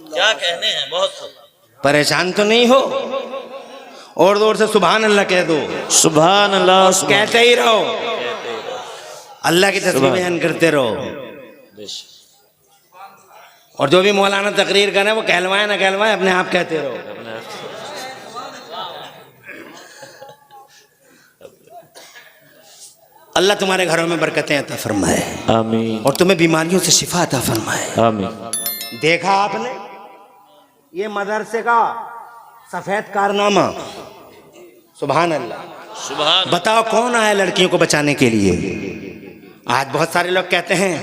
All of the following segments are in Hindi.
क्या कहने हैं, बहुत परेशान तो नहीं हो? और जोर से सुभान अल्लाह कह दो। सुभान अल्लाह, कहते ही रहो, अल्लाह की तस्बीह बयान करते रहो। और जो भी मौलाना तकरीर करें वो कहलवाए ना कहलवाए, अपने आप कहते रहो। अल्लाह तुम्हारे घरों में बरकतें अता फरमाए, आमीन, और तुम्हें बीमारियों से शिफा अता फरमाए, आमीन। देखा आपने ये मदरसे का सफेद कारनामा? सुभान अल्लाह। सुभान। बताओ कौन आया लड़कियों को बचाने के लिए? आज बहुत सारे लोग कहते हैं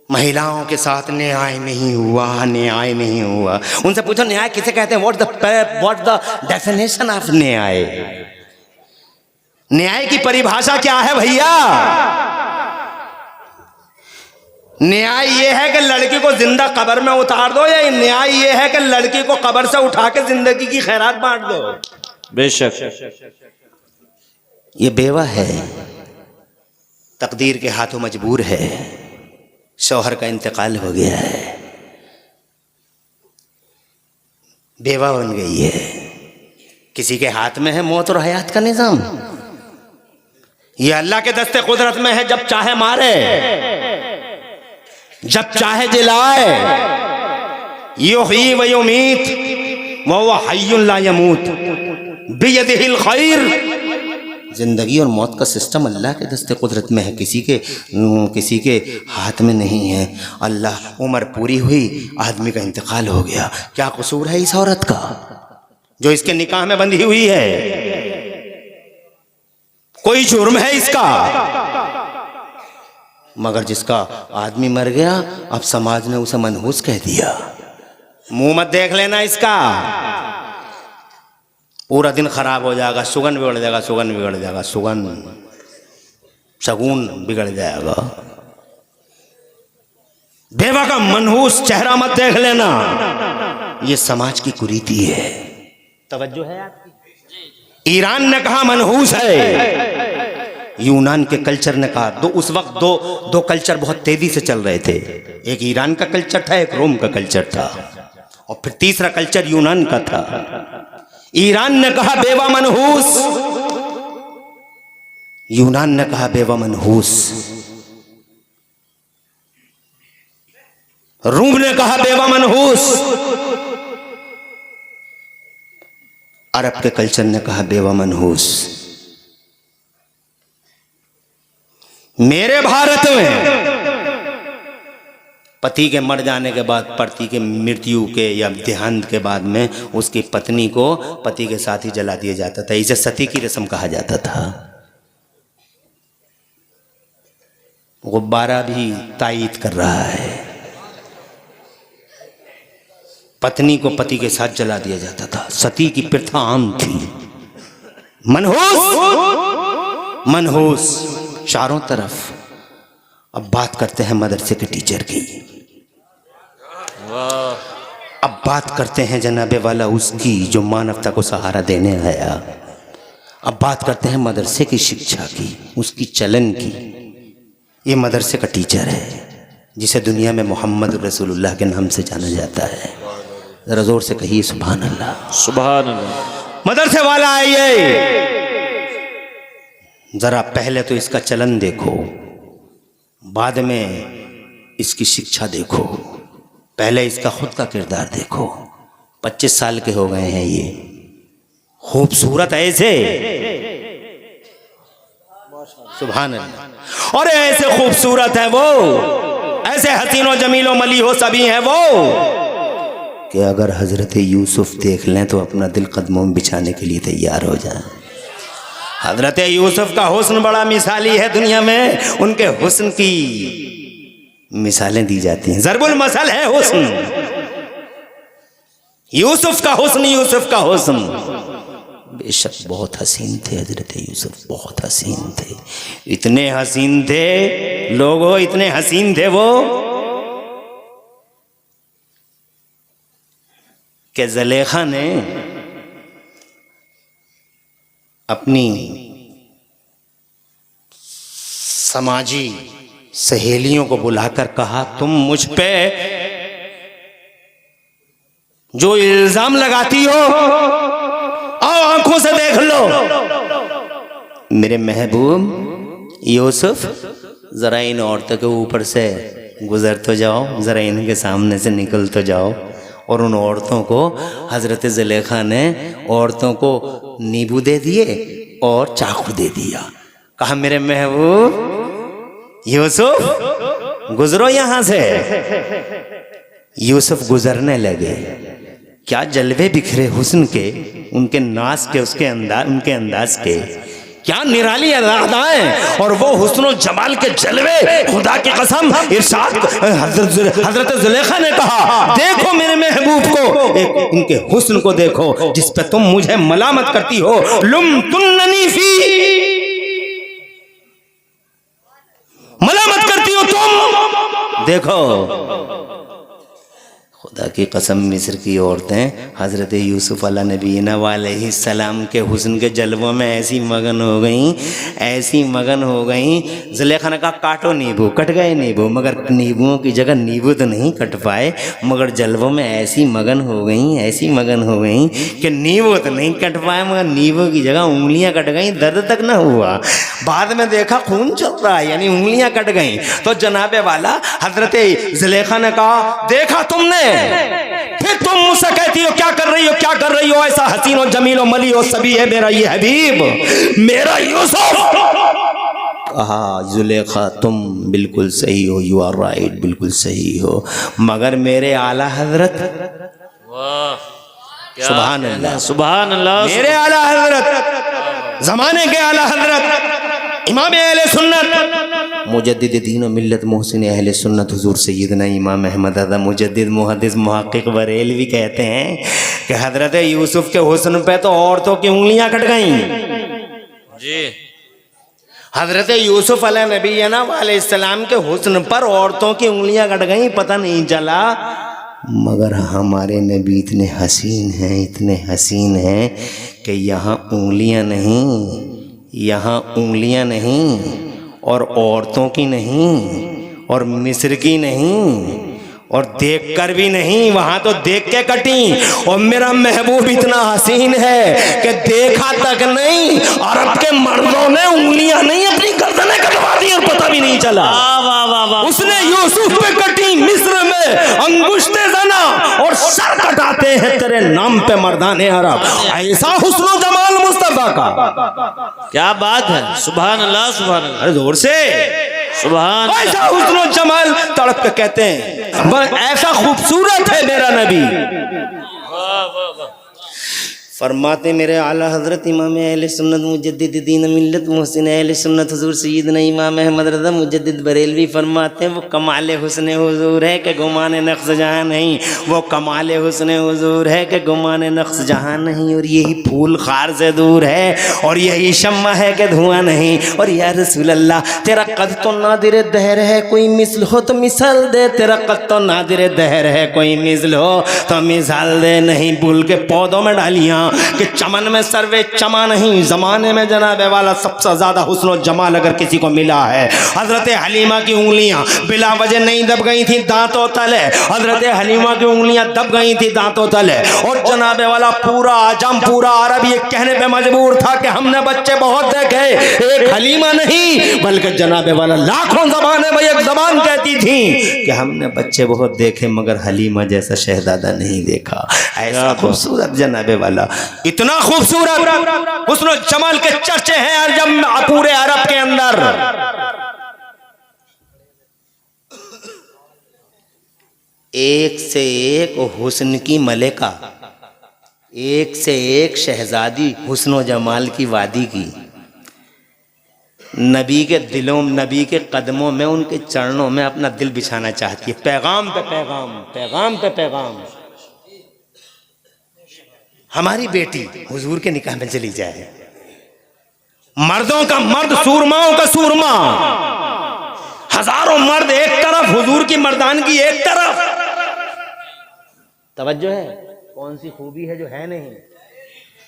महिलाओं के साथ न्याय नहीं हुआ, न्याय नहीं हुआ। उनसे पूछो न्याय किसे कहते हैं? व्हाट द डेफिनेशन ऑफ न्याय? न्याय की परिभाषा क्या है भैया? न्याय ये है कि लड़की को जिंदा कब्र में उतार दो, या न्याय ये है कि लड़की को कब्र से उठा के जिंदगी की खैरात बांट दो? बेशक। ये बेवा है, तकदीर के हाथों मजबूर है, शौहर का इंतकाल हो गया है, बेवा बन गई है, किसी के हाथ में है मौत और हयात का निजाम। ये अल्लाह के दस्ते कुदरत में है, जब चाहे मारे, जब चाहे जिलाए। युही व युमीत व हुवा हय्युन ला यमूत बियदिहिल खैर। जिंदगी और मौत का सिस्टम अल्लाह के दस्ते कुदरत में है, किसी के हाथ में नहीं है। अल्लाह, उम्र पूरी हुई, आदमी का इंतकाल हो गया, क्या कसूर है इस औरत का जो इसके निकाह में बंधी हुई है? कोई जुर्म है इसका? मगर जिसका आदमी मर गया, अब समाज ने उसे मनहूस कह दिया। मुंह मत देख लेना इसका, पूरा दिन खराब हो जाएगा, सुगन बिगड़ जाएगा, सुगन बिगड़ जाएगा, शगुन बिगड़ जाएगा। बेवा का मनहूस चेहरा मत देख लेना, ये समाज की कुरीति है। तवज्जो है आपकी? ईरान ने कहा मनहूस है, यूनान के कल्चर ने कहा। उस वक्त दो कल्चर बहुत तेजी से चल रहे थे, एक ईरान का कल्चर था, एक रोम का कल्चर था, और फिर तीसरा कल्चर यूनान का था। ईरान ने कहा बेवा मनहूस, यूनान ने कहा बेवा मनहूस, रूम ने कहा बेवा मनहूस, अरब के कल्चर ने कहा बेवा मनहूस। मेरे भारत में पति के मर जाने के बाद, पति के मृत्यु के या देहांत के बाद में उसकी पत्नी को पति के साथ ही जला दिया जाता था। इसे सती की रस्म कहा जाता था। गुब्बारा भी तायीद कर रहा है, पत्नी को पति के साथ जला दिया जाता था। सती की प्रथा आम थी। मनहूस, मनहूस चारों तरफ। अब बात करते हैं मदरसे के टीचर की, अब बात करते हैं जनाबे वाला उसकी जो मानवता को सहारा देने आया। अब बात करते हैं मदरसे की शिक्षा की, उसकी चलन की। ये मदरसे का टीचर है जिसे दुनिया में मोहम्मद रसूलुल्लाह के नाम से जाना जाता है। जरा जोर से कहिए सुभान अल्लाह। सुभान अल्लाह। मदरसे वाला आइए, जरा पहले तो इसका चलन देखो, बाद में इसकी शिक्षा देखो, पहले इसका खुद का किरदार देखो। 25 साल के हो गए हैं ये, खूबसूरत ऐसे, सुभान अल्लाह, और ऐसे खूबसूरत है वो, ऐसे हसीनो जमीलो मलीहो सभी हैं वो, कि अगर हजरत यूसुफ देख लें तो अपना दिल कदमों में बिछाने के लिए तैयार हो जाए। हजरत यूसुफ का हुस्न बड़ा मिसाली है, दुनिया में उनके हुस्न की मिसालें दी जाती हैं। ज़रबुल मसल है हुस्न, यूसुफ का हुस्न, यूसुफ का हुस्न। बेशक बहुत हसीन थे हजरत यूसुफ, बहुत हसीन थे, इतने हसीन थे लोगों, इतने हसीन थे वो कि ज़ुलेखा ने अपनी समाजी सहेलियों को बुलाकर कहा, तुम मुझ पे जो इल्जाम लगाती हो, आओ आंखों से देख लो। मेरे महबूब यूसुफ, जरा इन औरतों के ऊपर से गुजर तो जाओ, जरा इनके सामने से निकल तो जाओ। और उन औरतों को हजरत ज़ुलेखा ने औरतों को नींबू दे दिए और चाकू दे दिया। कहा मेरे महबूब यूसुफ गुजरो यहां से। यूसुफ गुजरने लगे। क्या जलवे बिखरे हुस्न के, उनके नाज के, उनके अंदाज के, क्या निराली अदाएं और वो हुस्न जमाल के जलवे। खुदा की कसम, इरशाद हजरत ज़ुलेखा ने कहा देखो मेरे महबूब को, एक इनके हुस्न को देखो जिस पे तुम मुझे मलामत करती हो। लुम तुन्ननी फी, मलामत करती हो तुम। देखो खुदा की कसम, मिस्र की औरतें हजरत यूसुफ अला नबीना वालैहि सलाम के हुस्न के जलवों में ऐसी मगन हो गई, ऐसी मगन हो गई। ज़ुलेखा ने कहा काटो नींबू, कट गए नींबू, मगर नींबुओं की जगह नींबू तो नहीं कट पाए, मगर जलवों में ऐसी मगन हो गई, ऐसी मगन हो गई कि नींबू तो नहीं कट पाए, मगर नींबू की जगह उंगलियां कट गई। दर्द तक ना हुआ, बाद में देखा खून चल रहा है, यानी उंगलियां कट गई। तो जनाबे वाला हजरत ज़ुलेखा ने कहा देखा तुमने, फिर तुम मुझसे कहती हो क्या कर रही हो, क्या कर रही हो, ऐसा हसीन और जमील और मली हो सभी है मेरा ये हबीब, मेरा यूसुफ। कहा ज़ुलेखा तुम बिल्कुल सही हो, यू आर राइट, बिल्कुल सही हो, मगर मेरे आला हजरत, सुभान अल्लाह, सुभान अल्लाह, मेरे आला हजरत, जमाने के आला हजरत, इमाम अहले सुन्नत, मुजद्दिद दीन और मिल्लत मोहसिन अहले सुन्नत हुजूर सैयदना इमाम अहमद रज़ा मुजद्दिद मुहद्दिस मुहक्किक बरेलवी कहते हैं कि हजरत यूसुफ के हुस्न पे तो औरतों की उंगलियां कट गईं जी। हजरत यूसुफ अलैहि नबीना अलैहिस्सलाम के हुस्न पर औरतों की उंगलियां कट गईं, पता नहीं चला। मगर हमारे नबी इतने हसीन हैं, इतने हसीन हैं कि यहाँ उंगलियां नहीं, यहाँ उंगलियां नहीं, और औरतों की नहीं, और मिस्र की नहीं, और देखकर भी नहीं, वहां तो देख के कटी। और मेरा महबूब इतना हसीन है कि देखा तक नहीं, अरब के मर्दों ने उंगलियां नहीं अपनी गर्दनें कटवा दी और पता भी नहीं चला। उसने यूसुफ पे कटी, मिस्र में अंगुश्ते जना और सर कटाते हैं तेरे नाम पे मर्दाने अरब। ऐसा हुस्न जमाल मुस्तफा का, क्या बात है, सुभान अल्लाह, सुभान अल्लाह, अरे जोर से सुभान। ऐसा हुस्न जमाल तड़प के कहते हैं, ऐसा खूबसूरत है मेरा नबी। फरमाते मेरे आला हजरत इमाम अहले सुन्नत मुजद्दिद दीन मिल्लत मोहसिन अहले सुन्नत हुजूर सैयदना इमाम अहमद रज़ा मुजद्दिद बरेलवी फरमाते हैं वो कमाल हुस्न हुजूर है कि गुमान नक्श जहां नहीं, वो कमाल हुस्न हुजूर है कि गुमान नक्श जहां नहीं। और यही फूल खार से दूर है, और यही शम्मा है कि धुआं नहीं। और या रसूल अल्लाह तेरा कद तो नादिर दहर है, कोई मिसल हो तो मिसाल दे, तेरा कद तो नादिर दहर है, कोई मिसल हो तो मिसाल दे। नहीं भूल के पौधों में डालियां कि चमन में सर्वे चमा नहीं, जमाने में जनाबे वाला सबसे ज्यादा हुस्न और जमाल अगर किसी को मिला है, हजरत हलीमा की उंगलियां बिला वजह नहीं दब गई थी दांतों तले, हजरत हलीमा की उंगलियां दब गई थी दांतों तले। और जनाबे वाला पूरा आजम, पूरा अरब ये कहने पे मजबूर था कि हमने बच्चे बहुत देखे, एक हलीमा नहीं बल्कि जनाबे वाला लाखों जबानें भाई एक जबान कहती थी कि हमने बच्चे बहुत देखे मगर हलीमा जैसा शहजादा नहीं देखा। ऐसा खूबसूरत जनाबे वाला, इतना खूबसूरत हुस्न जमाल के चर्चे हैं जब पूरे अरब के अंदर। एक से एक हुस्न की मलिका, एक से एक शहजादी हुस्न जमाल की वादी की। नबी के दिलों, नबी के कदमों में, उनके चरणों में अपना दिल बिछाना चाहती है। पैगाम पे पैगाम, पैगाम पे पैगाम। हमारी बेटी हुजूर के निकाह में चली जाए, मर्दों का मर्द, सूरमाओं का सूरमा, हजारों मर्द एक तरफ, हुजूर की मर्दानगी एक तरफ। तवज्जो है, कौन सी खूबी है जो है नहीं।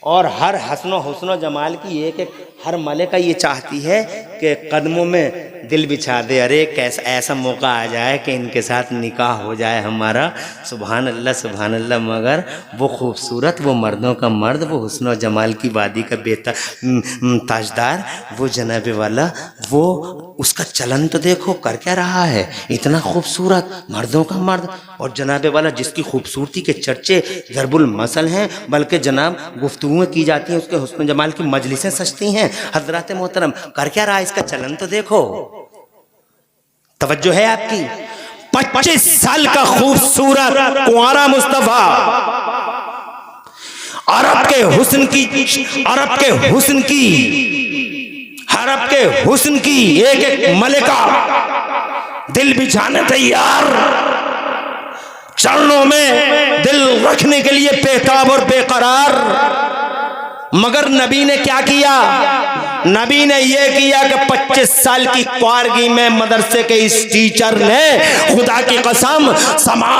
और हर हस्नो हुस्नो जमाल की एक एक हर मलिका ये चाहती है कि कदमों में दिल बिछा दे, अरे कैसा ऐसा मौका आ जाए कि इनके साथ निकाह हो जाए हमारा। सुभान अल्लाह सुभान अल्लाह। मगर वो खूबसूरत, वो मर्दों का मर्द, वो हुस्नो जमाल की वादी का बेटा ताजदार, वो जनाब वाला, वो उसका चलन तो देखो कर क्या रहा है। इतना खूबसूरत मर्दों का मर्द, और जनाब वाला जिसकी खूबसूरती के चर्चे ज़रबुल मसल हैं, बल्कि जनाब गुफ्तगुएं की जाती हैं, उसके हुस्न जमाल की मजलिसें सजती हैं। हजरत मोहतरम कर क्या रहा है, इसका चलन तो देखो। तवज्जो है आपकी। 25 साल का खूबसूरत कुंवारा मुस्तफा, अरब के हुस्न की, अरब के हुस्न की, अरब के हुस्न की एक एक मलिका दिल बिछाने तैयार, चरणों में दिल रखने के लिए बेताब और बेकरार। मगर नबी ने क्या किया? नबी ने यह किया कि 25 साल की क्वारगी में मदरसे के इस टीचर ने खुदा की कसम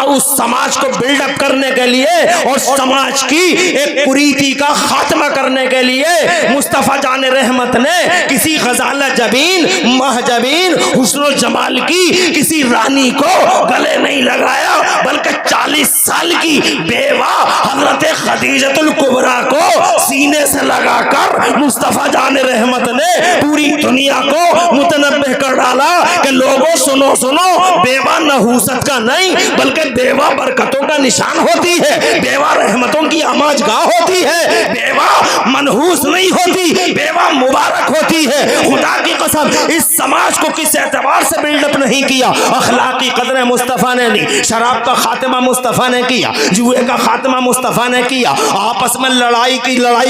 उस समाज को बिल्डअप करने के लिए और समाज की एक कुरीति का खात्मा करने के लिए मुस्तफ़ा जान रहमत ने किसी गजाला जबीन महजबीन हुस्न जमाल की किसी रानी को गले नहीं लगाया, बल्कि 40 साल की बेवा हजरत खदीजतुल कुबरा को सीने से लगाकर मुस्तफ़ा जान रहमत ने पूरी दुनिया को मुतनब्बह कर डाला कि लोगों सुनो सुनो, बेवा नहूसत का नहीं बल्कि बेवा बरकतों का निशान होती है, बेवा रहमतों की आमाजगाह होती है, बेवा मनहूस नहीं होती, बेवा मुबारक होती है। खुदा की कसम इस समाज को किस एतबार से बिल्डअप नहीं किया। अखलाकी कदरें मुस्तफ़ा ने दी, शराब का खात्मा मुस्तफ़ा ने किया, जुए का खात्मा मुस्तफ़ा ने किया, आपस में लड़ाई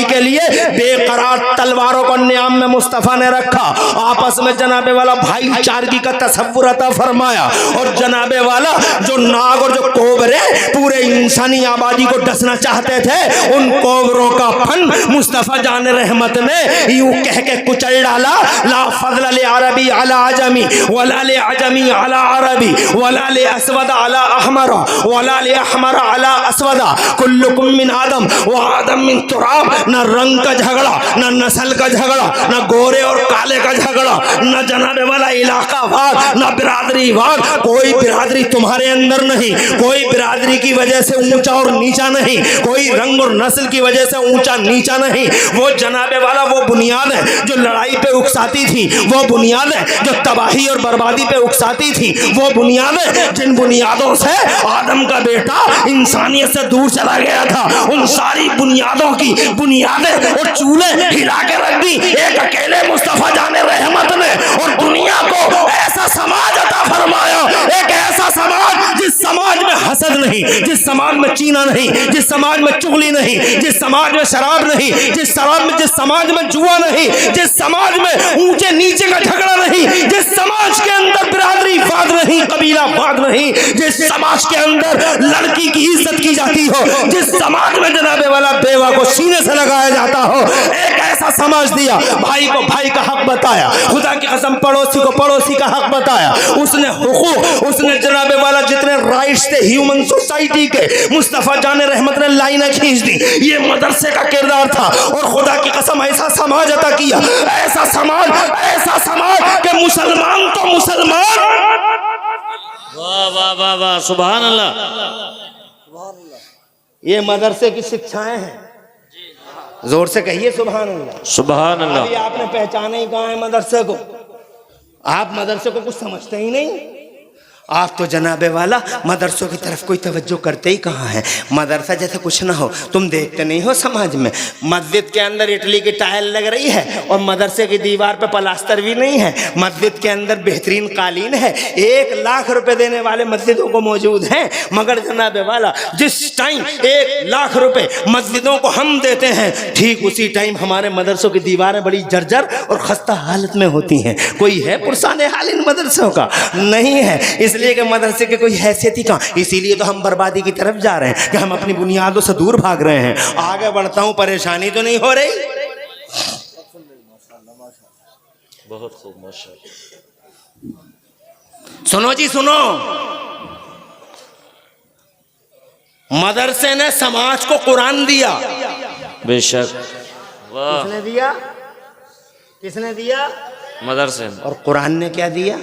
के लिए बेकरार तलवारों को नियाम में मुस्तफ़ा ने रखा, आपस में जनाबे वाला भाईचारगी का तसव्वुर अता फरमाया, और जनाबे वाला जो नाग और जो कोबरे पूरे इंसानी आबादी को डसना चाहते थे, उन कोबरों का फन मुस्तफ़ा जान रहमत ने यूं कह के कुचल डाला, ला फज़ल ले अरबी अला अजमी वला ले अजमी अला अरबी वला ले अस्वद अला अहमर वला ले अहमर अला अस्वदा, कुल्लुकुम मिन आदम व आदम मिन तुराब। न रंग का झगड़ा, न नस्ल का झगड़ा, न गोरे और काले का झगड़ा, न जनाबे वाला इलाका वाद, न बिरादरी वाद। कोई बिरादरी तुम्हारे अंदर नहीं, कोई बिरादरी की वजह से ऊंचा और नीचा नहीं, कोई रंग और नस्ल की वजह से ऊंचा नीचा नहीं। वो जनाबे वाला वो बुनियाद है जो लड़ाई पे उकसाती थी, वो बुनियाद है जो तबाही और बर्बादी पे उकसाती थी, वो बुनियाद है जिन बुनियादों से आदम का बेटा इंसानियत से दूर चला गया था। उन सारी बुनियादों की बुनियादें और चूल्हे हिला के रख दी एक अकेले मुस्तफ़ा जाने रहमत ने, और दुनिया को ऐसा समाज अता फरमाया, एक ऐसा समाज जिस समाज में हसद नहीं, जिस समाज में चीना नहीं, जिस समाज में चुगली नहीं, जिस समाज में शराब नहीं, जिस समाज में जुआ नहीं, जिस समाज में ऊंचे नीचे का झगड़ा नहीं, जिस समाज के अंदर बिरादरी वाद नहीं, कबीला वाद नहीं, जिस समाज के अंदर लड़की की इज्जत की जाती हो, जिस समाज में जनाबे वाला बेवा को सीने से लगाया जाता हो, एक ऐसा समाज दिया। भाई को भाई का हक बताया, खुदा की कसम पड़ोसी को पड़ोसी का हक बताया, उसने हुकूक, उसने जनाबे वाला जितने राइट्स थे ह्यूमन सोसाइटी के मुस्तफ़ा जान रहमत ने लाइनें खींच दी। ये मदरसे का किरदार था, और खुदा की कसम ऐसा समाज अता किया, ऐसा समाज कि मुसलमान तो मुसलमान। वाह वाह वाह वाह, सुभान अल्लाह। ये मदरसे की शिक्षाएं हैं, जोर से कहिए सुभान अल्लाह। सुभान अल्लाह। अभी आपने पहचाना ही कहाँ है मदरसे को? आप मदरसे को कुछ समझते ही नहीं। आप तो जनाबे वाला मदरसों की तरफ कोई तवज्जो करते ही कहाँ है। मदरसा जैसे कुछ ना हो, तुम देखते नहीं हो समाज में मस्जिद के अंदर इटली की टाइल लग रही है और मदरसे की दीवार पे प्लास्टर भी नहीं है, मस्जिद के अंदर बेहतरीन कालीन है, 1 लाख रुपए देने वाले मस्जिदों को मौजूद हैं। मगर जनाबे वाला जिस टाइम 1 लाख रुपए मस्जिदों को हम देते हैं, ठीक उसी टाइम हमारे मदरसों की दीवारें बड़ी जर्जर और खस्ता हालत में होती हैं। कोई है पुरसाने हाल इन मदरसों का? नहीं है। इसलिए कि मदरसे की कोई हैसियत ही कहाँ। इसीलिए तो हम बर्बादी की तरफ जा रहे हैं कि हम अपनी बुनियादों से दूर भाग रहे हैं। आगे बढ़ता हूं, परेशानी तो नहीं हो रही? बहुत खूब माशाअल्लाह। सुनो जी सुनो, मदरसे ने समाज को कुरान दिया, बेशक। वाह किसने दिया? किसने दिया? मदरसे। और कुरान ने क्या दिया?